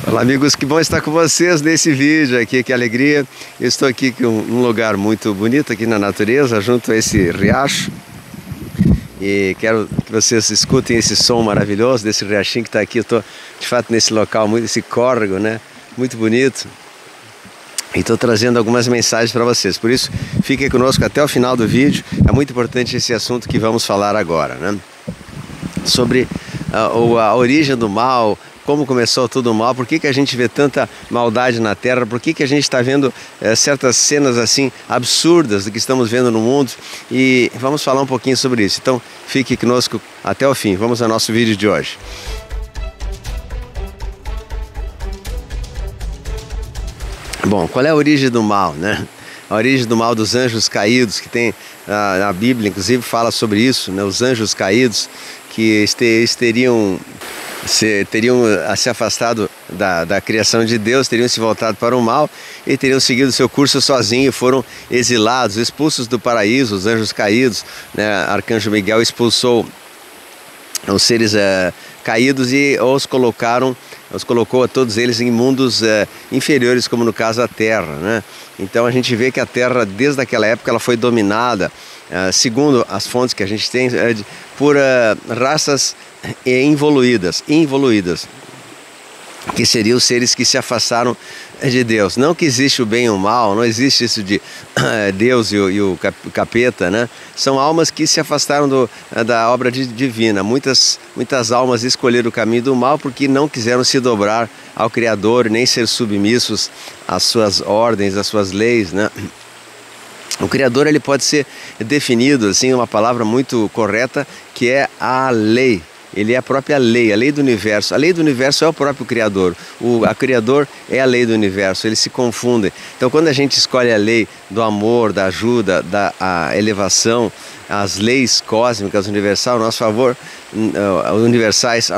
Olá amigos, que bom estar com vocês nesse vídeo aqui, que alegria. Eu estou aqui em um lugar muito bonito aqui na natureza, junto a esse riacho. E quero que vocês escutem esse som maravilhoso desse riachinho que está aqui. Eu estou de fato nesse local, esse córrego, né? Muito bonito. E estou trazendo algumas mensagens para vocês. Por isso, fiquem conosco até o final do vídeo. É muito importante esse assunto que vamos falar agora, né? Sobre a origem do mal. Como começou tudo mal, por que a gente vê tanta maldade na Terra, por que a gente está vendo certas cenas assim absurdas do que estamos vendo no mundo, e vamos falar um pouquinho sobre isso. Então fique conosco até o fim, vamos ao nosso vídeo de hoje. Bom, qual é a origem do mal, né? A origem do mal dos anjos caídos, que tem a Bíblia inclusive fala sobre isso, né? Os anjos caídos, que eles teriam se afastado da criação de Deus, teriam se voltado para o mal e teriam seguido seu curso sozinhos, foram exilados, expulsos do paraíso, os anjos caídos, né? Arcanjo Miguel expulsou os seres caídos e os colocou a todos eles em mundos inferiores, como no caso a Terra, né? Então a gente vê que a Terra, desde aquela época, ela foi dominada, segundo as fontes que a gente tem, por raças involuídas, que seriam os seres que se afastaram de Deus. Não que existe o bem e o mal, não existe isso de Deus e o capeta, né? São almas que se afastaram da obra divina. Muitas almas escolheram o caminho do mal porque não quiseram se dobrar ao Criador, nem ser submissos às suas ordens, às suas leis, né? O Criador, ele pode ser definido assim, uma palavra muito correta, que é a lei. Ele é a própria lei, a lei do universo. A lei do universo é o próprio Criador. O Criador é a lei do universo, eles se confundem. Então, quando a gente escolhe a lei do amor, da ajuda, da elevação, as leis cósmicas universais a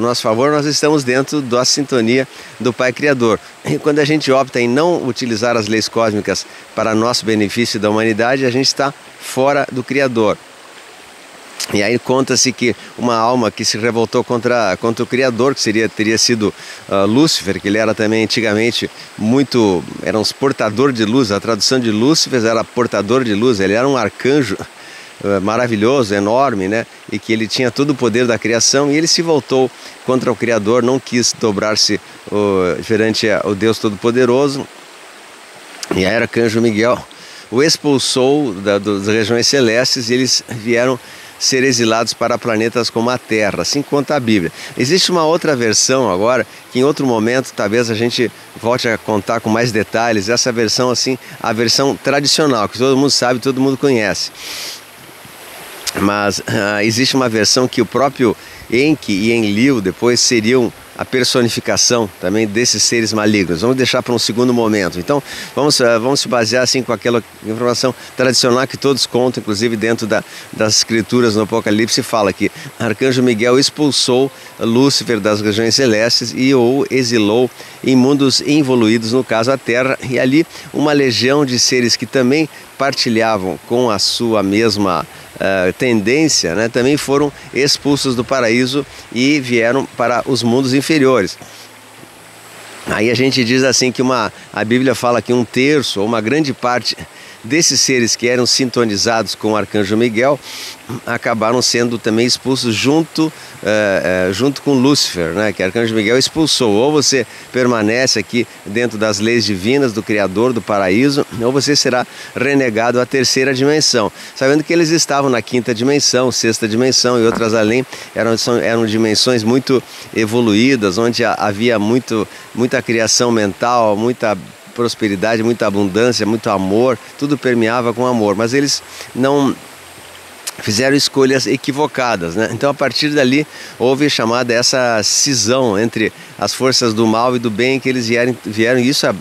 nosso favor, nós estamos dentro da sintonia do Pai Criador. E quando a gente opta em não utilizar as leis cósmicas para nosso benefício e da humanidade, a gente está fora do Criador. E aí conta-se que uma alma que se revoltou contra o Criador, que teria sido Lúcifer, que ele era também antigamente era um portador de luz. A tradução de Lúcifer era portador de luz, ele era um arcanjo maravilhoso, enorme, né? E que ele tinha todo o poder da criação, e ele se voltou contra o Criador, não quis dobrar-se perante o Deus Todo-Poderoso. E aí Arcanjo Miguel o expulsou das regiões celestes, e eles vieram ser exilados para planetas como a Terra, assim conta a Bíblia. Existe uma outra versão agora, que em outro momento talvez a gente volte a contar com mais detalhes, essa versão assim, a versão tradicional, que todo mundo sabe, todo mundo conhece. Mas existe uma versão que o próprio Enki e Enlil depois seriam a personificação também desses seres malignos. Vamos deixar para um segundo momento. Então, vamos se basear assim com aquela informação tradicional que todos contam, inclusive dentro das escrituras no Apocalipse, fala que Arcanjo Miguel expulsou Lúcifer das regiões celestes e o exilou em mundos involuídos, no caso a Terra, e ali uma legião de seres que também partilhavam com a sua mesma tendência, né, também foram expulsos do paraíso e vieram para os mundos inferiores. Aí a gente diz assim que a Bíblia fala que um terço ou uma grande parte desses seres que eram sintonizados com o Arcanjo Miguel acabaram sendo também expulsos junto com Lúcifer, né, que Arcanjo Miguel expulsou. Ou você permanece aqui dentro das leis divinas do Criador, do paraíso, ou você será renegado à terceira dimensão, sabendo que eles estavam na quinta dimensão, sexta dimensão e outras além. Eram dimensões muito evoluídas, onde havia muita criação mental, muita prosperidade, muita abundância, muito amor, tudo permeava com amor, mas eles não fizeram escolhas equivocadas, né? Então a partir dali houve chamada essa cisão entre as forças do mal e do bem, que eles vieram isso há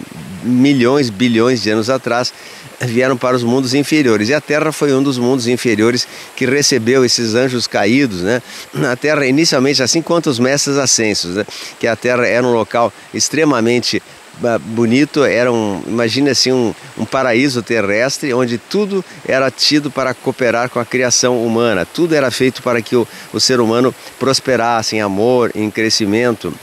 milhões, bilhões de anos atrás, vieram para os mundos inferiores, e a Terra foi um dos mundos inferiores que recebeu esses anjos caídos, né? A Terra inicialmente, assim quanto os mestres ascensos, né? Que a Terra era um local extremamente bonito, imagina assim um paraíso terrestre, onde tudo era tido para cooperar com a criação humana, tudo era feito para que o ser humano prosperasse em amor, em crescimento,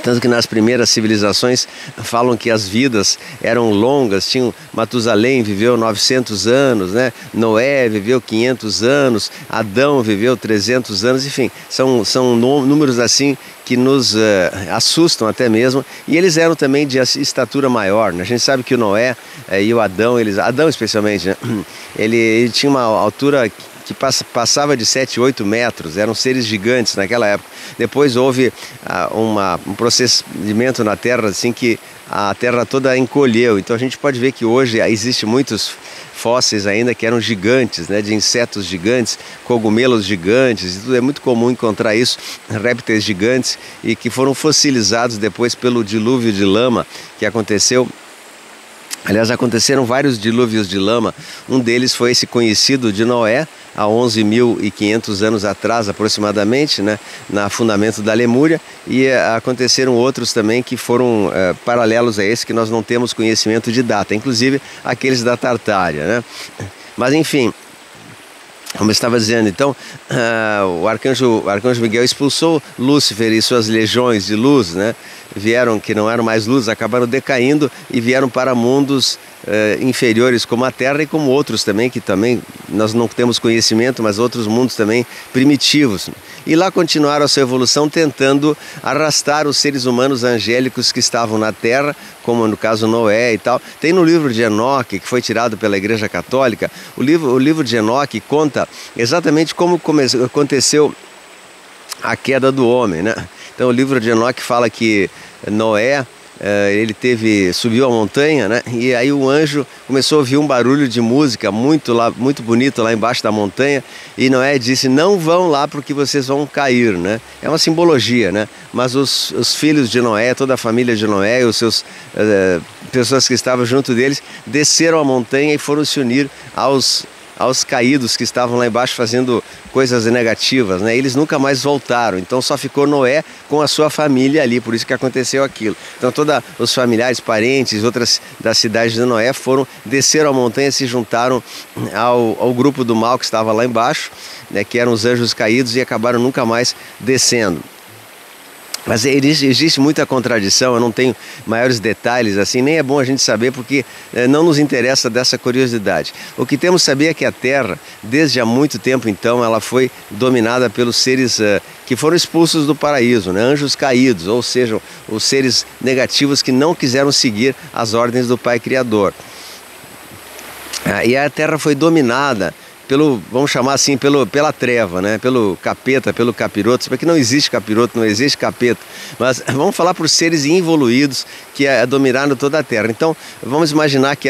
Tanto que nas primeiras civilizações falam que as vidas eram longas, tinham Matusalém viveu 900 anos, né? Noé viveu 500 anos, Adão viveu 300 anos, enfim, são números assim que nos assustam até mesmo, e eles eram também de estatura maior, né? A gente sabe que o Noé e o Adão, Adão especialmente, né? ele tinha uma altura que passava de 7, 8 metros, eram seres gigantes naquela época. Depois houve um procedimento na Terra assim que a Terra toda encolheu, então a gente pode ver que hoje existem muitos fósseis ainda que eram gigantes, né, de insetos gigantes, cogumelos gigantes, e tudo é muito comum encontrar isso, répteis gigantes, e que foram fossilizados depois pelo dilúvio de lama que aconteceu. Aliás, aconteceram vários dilúvios de lama, um deles foi esse conhecido de Noé, há 11.500 anos atrás aproximadamente, né, no fundamento da Lemúria, e aconteceram outros também que foram paralelos a esse, que nós não temos conhecimento de data, inclusive aqueles da Tartária, né? Mas enfim, como eu estava dizendo, então, o arcanjo Miguel expulsou Lúcifer e suas legiões de luz, né? Vieram, que não eram mais luz, acabaram decaindo e vieram para mundos inferiores como a Terra e como outros também, que também nós não temos conhecimento, mas outros mundos também primitivos. E lá continuaram a sua evolução tentando arrastar os seres humanos angélicos que estavam na Terra, como no caso Noé e tal. Tem no livro de Enoque, que foi tirado pela Igreja Católica, o livro de Enoque conta exatamente como aconteceu a queda do homem, né? Então o livro de Enoque fala que Noé, ele subiu a montanha, né? E aí o anjo começou a ouvir um barulho de música muito bonito lá embaixo da montanha, e Noé disse: não vão lá porque vocês vão cair, né? É uma simbologia, né? Mas os filhos de Noé, toda a família de Noé e os seus pessoas que estavam junto deles desceram a montanha e foram se unir aos caídos que estavam lá embaixo fazendo coisas negativas, né? Eles nunca mais voltaram, então só ficou Noé com a sua família ali, por isso que aconteceu aquilo. Então todos os familiares, parentes, outras das cidades de Noé desceram a montanha, se juntaram ao grupo do mal que estava lá embaixo, né, que eram os anjos caídos, e acabaram nunca mais descendo. Mas existe muita contradição, eu não tenho maiores detalhes assim, nem é bom a gente saber porque não nos interessa dessa curiosidade. O que temos que saber é que a Terra, desde há muito tempo então, ela foi dominada pelos seres que foram expulsos do paraíso, né? Anjos caídos, ou seja, os seres negativos que não quiseram seguir as ordens do Pai Criador. E a Terra foi dominada vamos chamar assim, pela treva, né? Pelo capeta, pelo capiroto, porque não existe capiroto, não existe capeta, mas vamos falar por seres involuídos que dominaram toda a Terra. Então, vamos imaginar que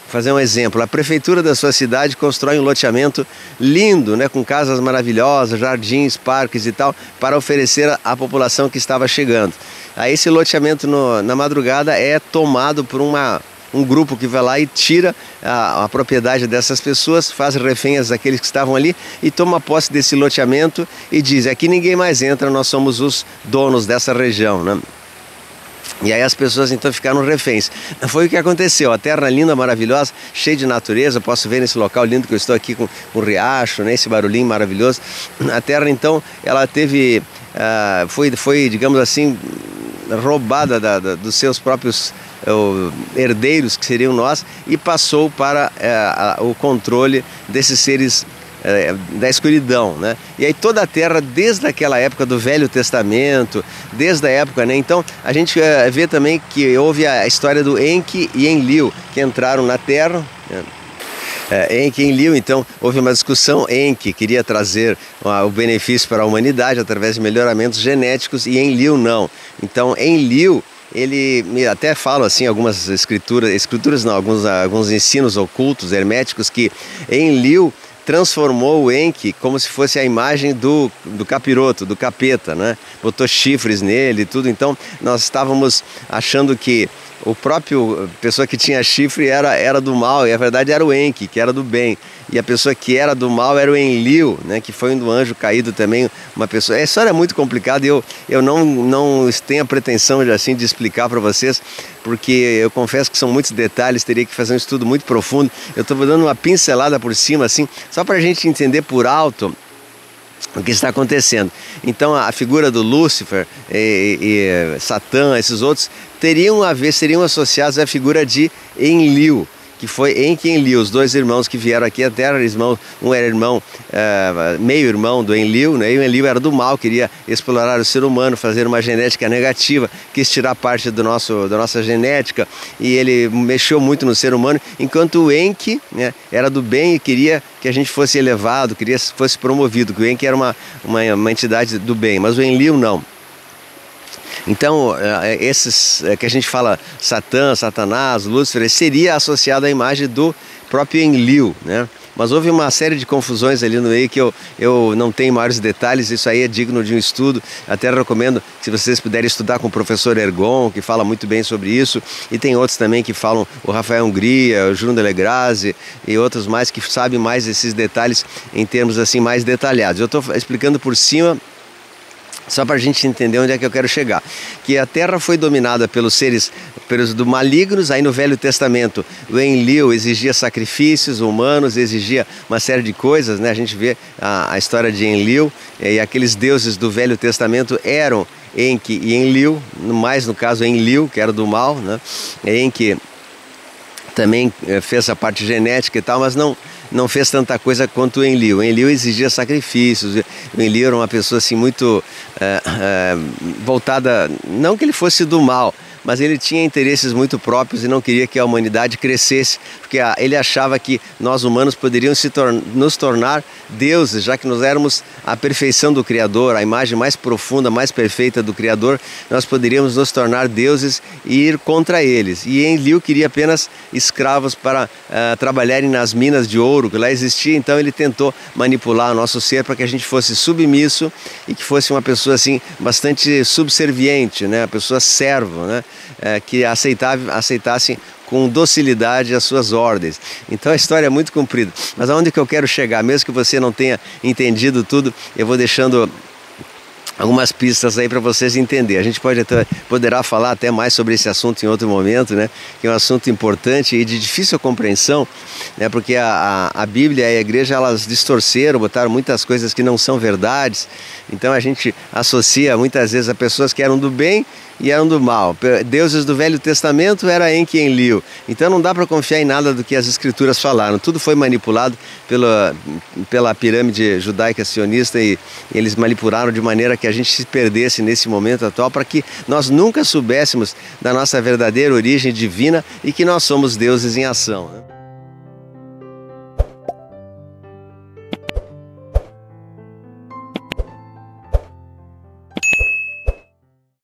fazer um exemplo, a prefeitura da sua cidade constrói um loteamento lindo, né, com casas maravilhosas, jardins, parques e tal, para oferecer à população que estava chegando. Aí esse loteamento na madrugada é tomado por um grupo que vai lá e tira a propriedade dessas pessoas, faz reféns daqueles que estavam ali e toma posse desse loteamento e diz: aqui ninguém mais entra, nós somos os donos dessa região, né? E aí as pessoas então ficaram reféns. Foi o que aconteceu, a terra linda, maravilhosa, cheia de natureza, posso ver nesse local lindo que eu estou aqui com o riacho, né, esse barulhinho maravilhoso. A terra então, ela teve, foi digamos assim, roubada dos seus próprios herdeiros, que seriam nós, e passou para o controle desses seres da escuridão, né? E aí toda a terra, desde aquela época do Velho Testamento, desde a época, né? Então a gente vê também que houve a história do Enki e Enlil, que entraram na terra, né? Enki e Enlil, então houve uma discussão. Enki queria trazer o benefício para a humanidade através de melhoramentos genéticos e Enlil não. Então Enlil, ele até fala assim, algumas escrituras não, alguns ensinos ocultos, herméticos, que Enlil transformou o Enki como se fosse a imagem do capiroto, do capeta, né? Botou chifres nele e tudo. Então nós estávamos achando que o próprio pessoa que tinha chifre era do mal, e a verdade era o Enki, que era do bem. E a pessoa que era do mal era o Enlil, né, que foi um anjo caído também, uma pessoa. A história é muito complicada e eu não tenho a pretensão assim, de explicar para vocês, porque eu confesso que são muitos detalhes, teria que fazer um estudo muito profundo. Eu estou dando uma pincelada por cima, assim, só para a gente entender por alto o que está acontecendo. Então a figura do Lúcifer e Satã, esses outros, seriam associados à figura de Enlil, que foi Enki e Enlil, os dois irmãos que vieram aqui à Terra. Um era irmão, meio-irmão do Enlil, né? E o Enlil era do mal, queria explorar o ser humano, fazer uma genética negativa, quis tirar parte da nossa genética, e ele mexeu muito no ser humano, enquanto o Enki, né, era do bem e queria que a gente fosse elevado, queria que fosse promovido, que o Enki era uma entidade do bem, mas o Enlil não. Então, esses que a gente fala Satã, Satanás, Lúcifer, seria associado à imagem do próprio Enlil, né? Mas houve uma série de confusões ali no meio que eu não tenho maiores detalhes. Isso aí é digno de um estudo. Até recomendo, se vocês puderem estudar com o professor Ergon, que fala muito bem sobre isso. E tem outros também que falam, o Rafael Hungria, o Júnior Delegrazi e outros mais que sabem mais desses detalhes em termos assim mais detalhados. Eu estou explicando por cima, só para a gente entender onde é que eu quero chegar. Que a Terra foi dominada pelos seres do malignos. Aí no Velho Testamento o Enlil exigia sacrifícios humanos, exigia uma série de coisas, né? A gente vê a história de Enlil, e aqueles deuses do Velho Testamento eram Enki e Enlil, mais no caso Enlil, que era do mal, né? Enki também fez a parte genética e tal, mas não fez tanta coisa quanto o Enlil. O Enlil exigia sacrifícios. O Enlil era uma pessoa assim muito voltada, não que ele fosse do mal, mas ele tinha interesses muito próprios e não queria que a humanidade crescesse, porque ele achava que nós humanos poderíamos nos tornar deuses, já que nós éramos a perfeição do Criador, a imagem mais profunda, mais perfeita do Criador. Nós poderíamos nos tornar deuses e ir contra eles. E Enlil queria apenas escravos para trabalharem nas minas de ouro que lá existia. Então ele tentou manipular o nosso ser para que a gente fosse submisso e que fosse uma pessoa assim bastante subserviente, né? Uma pessoa serva, né? Que aceitasse com docilidade as suas ordens. Então a história é muito comprida, mas aonde que eu quero chegar, mesmo que você não tenha entendido tudo, eu vou deixando algumas pistas aí para vocês entenderem. A gente poderá falar até mais sobre esse assunto em outro momento, né? Que é um assunto importante e de difícil compreensão, né? Porque a Bíblia e a igreja, elas distorceram, botaram muitas coisas que não são verdades. Então a gente associa muitas vezes a pessoas que eram do bem e eram do mal. Deuses do Velho Testamento era Enki e Enlil. Então não dá para confiar em nada do que as escrituras falaram. Tudo foi manipulado pela pirâmide judaica sionista, e eles manipularam de maneira que a gente se perdesse nesse momento atual, para que nós nunca soubéssemos da nossa verdadeira origem divina e que nós somos deuses em ação, né?